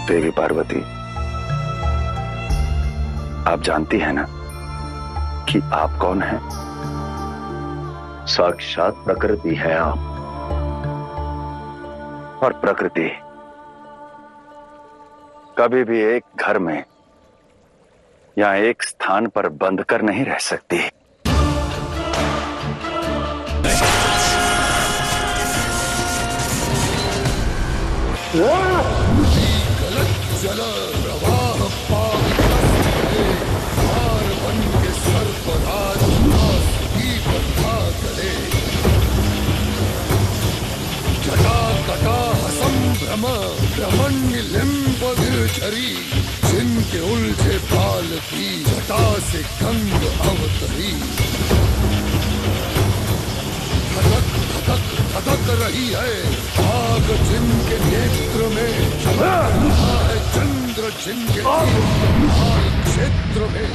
देवी पार्वती, आप जानती हैं ना कि आप कौन हैं? साक्षात प्रकृति है आप। और प्रकृति कभी भी एक घर में या एक स्थान पर बंद कर नहीं रह सकती। जिनके उलझे बाल की जटा से गंग अवतरी, धधक धधक धधक रही है आग जिनके नेत्र में, चमक रहा है चंद्र जिनके क्षेत्र में।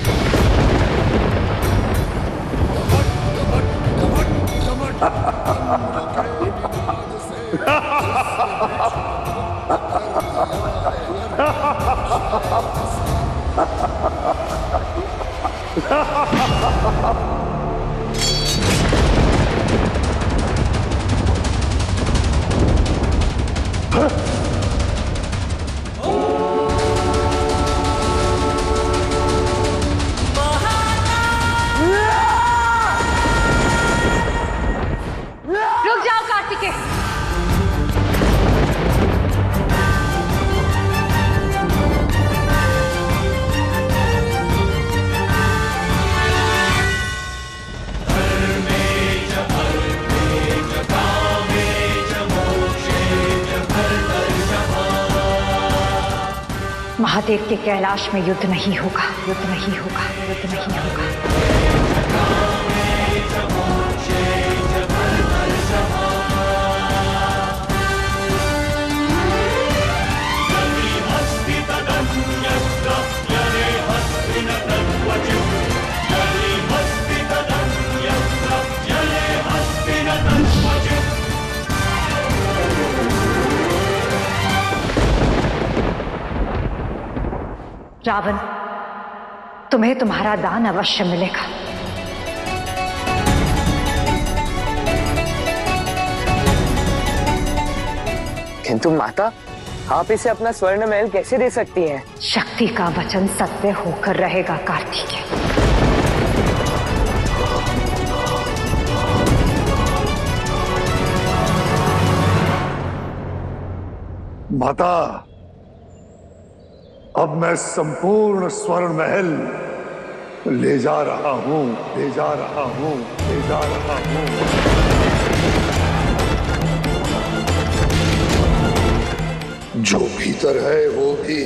दमट दमट दमट रुक जाओ कार्तिकेय। महादेव के कैलाश में युद्ध नहीं होगा, युद्ध नहीं होगा, युद्ध नहीं होगा। रावण, तुम्हें तुम्हारा दान अवश्य मिलेगा। किंतु माता, आप इसे अपना स्वर्ण महल कैसे दे सकती हैं? शक्ति का वचन सत्य होकर रहेगा कार्तिकेय। माता, अब मैं संपूर्ण स्वर्ण महल ले जा रहा हूं, ले जा रहा हूं, ले जा रहा हूं। जो भीतर है वो भी।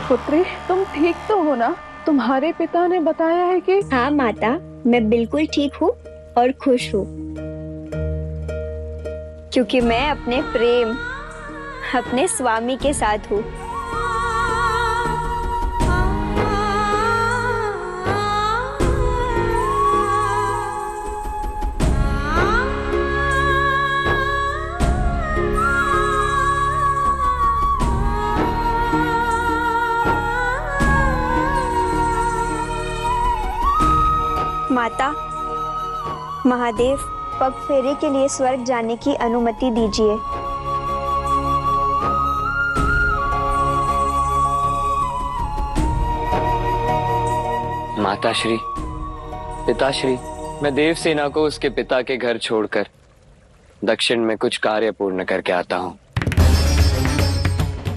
पुत्री, तुम ठीक तो हो ना? तुम्हारे पिता ने बताया है कि... हाँ माता, मैं बिल्कुल ठीक हूँ और खुश हूँ, क्योंकि मैं अपने प्रेम, अपने स्वामी के साथ हूँ। माता, महादेव, पग फेरे के लिए स्वर्ग जाने की अनुमति दीजिए। माताश्री, पिताश्री, मैं देवसेना को उसके पिता के घर छोड़कर दक्षिण में कुछ कार्य पूर्ण करके आता हूँ।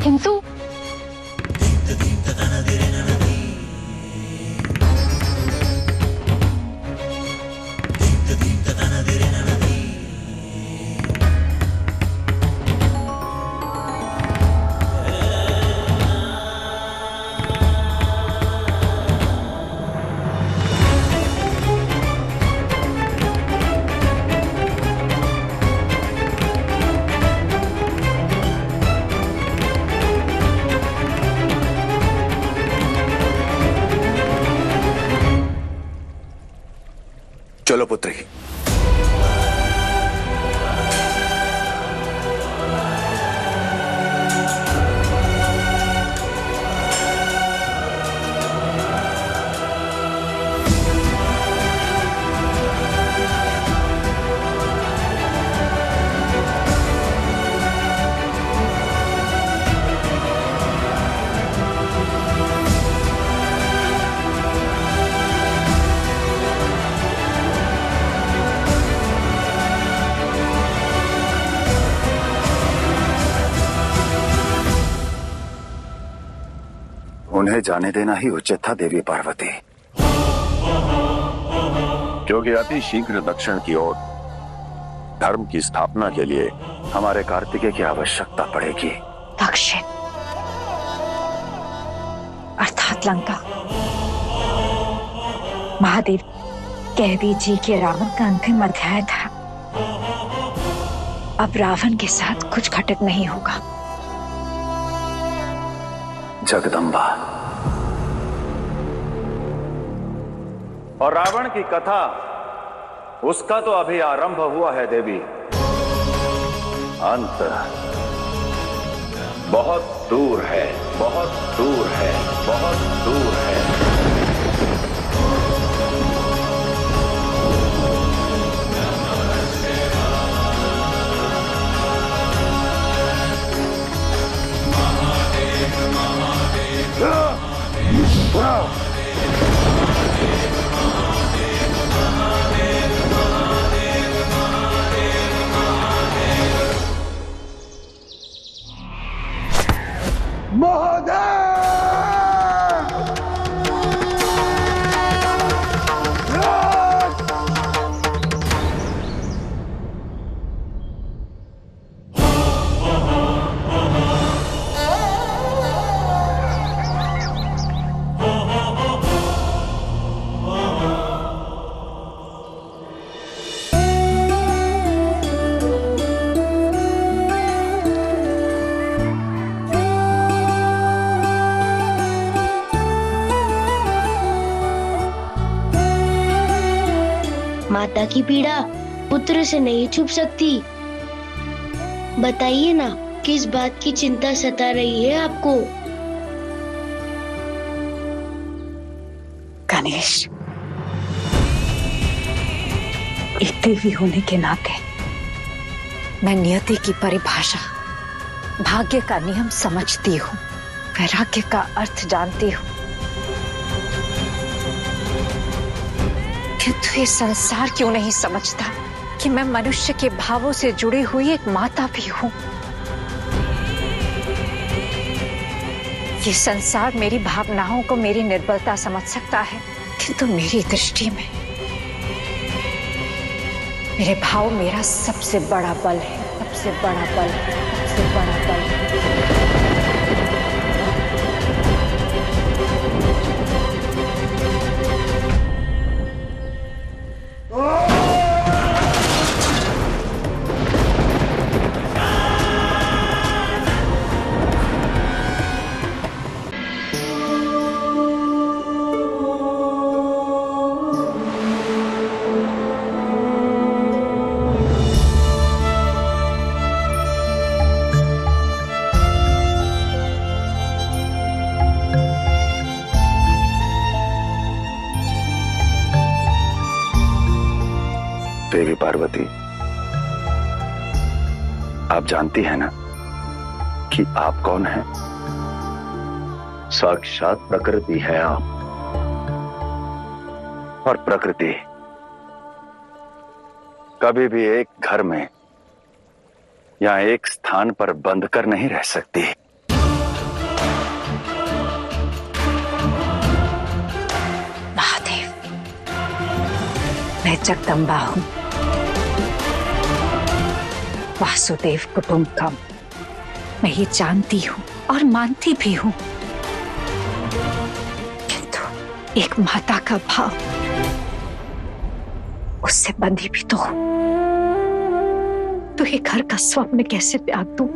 किंतु पुत्री। उन्हें जाने देना ही उचित था देवी पार्वती, क्योंकि अति शीघ्र दक्षिण की ओर धर्म की स्थापना के लिए हमारे कार्तिकेय की आवश्यकता पड़ेगी। दक्षिण अर्थात लंका। महादेव कह दीजिए कि रावण का अंतिम अध्याय था। अब रावण के साथ कुछ घटित नहीं होगा। जगदम्बा और रावण की कथा, उसका तो अभी आरंभ हुआ है देवी। अंत बहुत दूर है, बहुत दूर है, बहुत दूर है। माता की पीड़ा पुत्र से नहीं छुप सकती। बताइए ना, किस बात की चिंता सता रही है आपको? गणेश, एक देवी होने के नाते मैं नियति की परिभाषा, भाग्य का नियम समझती हूँ, वैराग्य का अर्थ जानती हूँ। किंतु ये संसार क्यों नहीं समझता कि मैं मनुष्य के भावों से जुड़ी हुई एक माता भी हूँ। ये संसार मेरी भावनाओं को मेरी निर्बलता समझ सकता है, किंतु मेरी दृष्टि में मेरे भाव मेरा सबसे बड़ा बल है, सबसे बड़ा बल है, सबसे बड़ा बल है। देवी पार्वती, आप जानती हैं ना कि आप कौन हैं? साक्षात प्रकृति है आप। और प्रकृति कभी भी एक घर में या एक स्थान पर बंद कर नहीं रह सकती। महादेव, मैं जगदम्बा हूं, वासुदेव कुटुंबकम। मैं ये जानती हूं और मानती भी हूं, किंतु एक माता का भाव, उससे बंधी भी तो हूं। तो ये घर का स्वप्न कैसे त्याग दूं?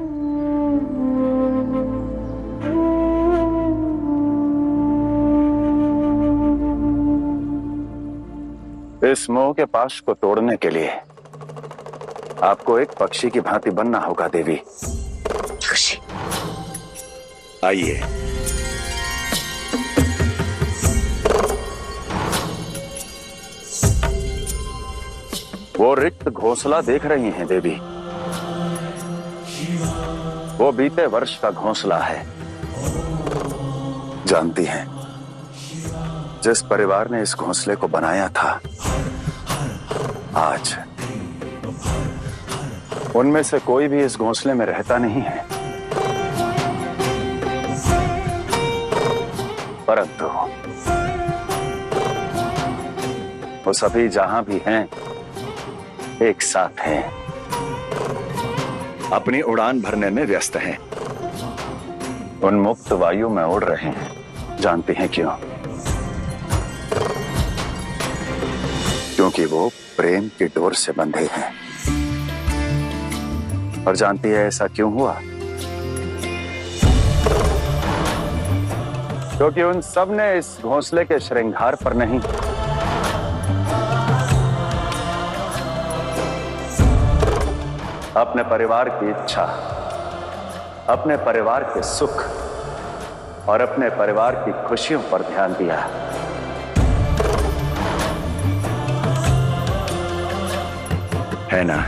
इस मोह के पाश को तोड़ने के लिए आपको एक पक्षी की भांति बनना होगा देवी। पक्षी? आइए। वो रिक्त घोंसला देख रही हैं देवी, वो बीते वर्ष का घोंसला है। जानती हैं, जिस परिवार ने इस घोंसले को बनाया था, आज उनमें से कोई भी इस घोंसले में रहता नहीं है, परंतु वो सभी जहां भी हैं एक साथ हैं, अपनी उड़ान भरने में व्यस्त हैं, उन्मुक्त वायु में उड़ रहे हैं। जानते हैं क्यों? क्योंकि वो प्रेम की डोर से बंधे हैं। और जानती है ऐसा क्यों हुआ? क्योंकि उन सब ने इस घोंसले के श्रृंगार पर नहीं, अपने परिवार की इच्छा, अपने परिवार के सुख और अपने परिवार की खुशियों पर ध्यान दिया। है ना?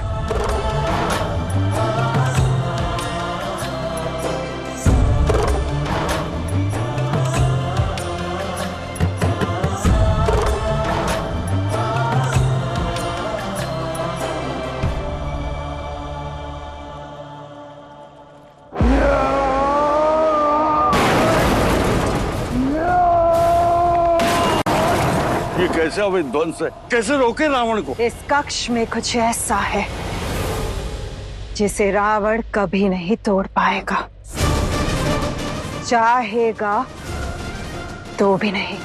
ये कैसा विध्वंस है? कैसे रोके रावण को? इस कक्ष में कुछ ऐसा है जिसे रावण कभी नहीं तोड़ पाएगा, चाहेगा तो भी नहीं।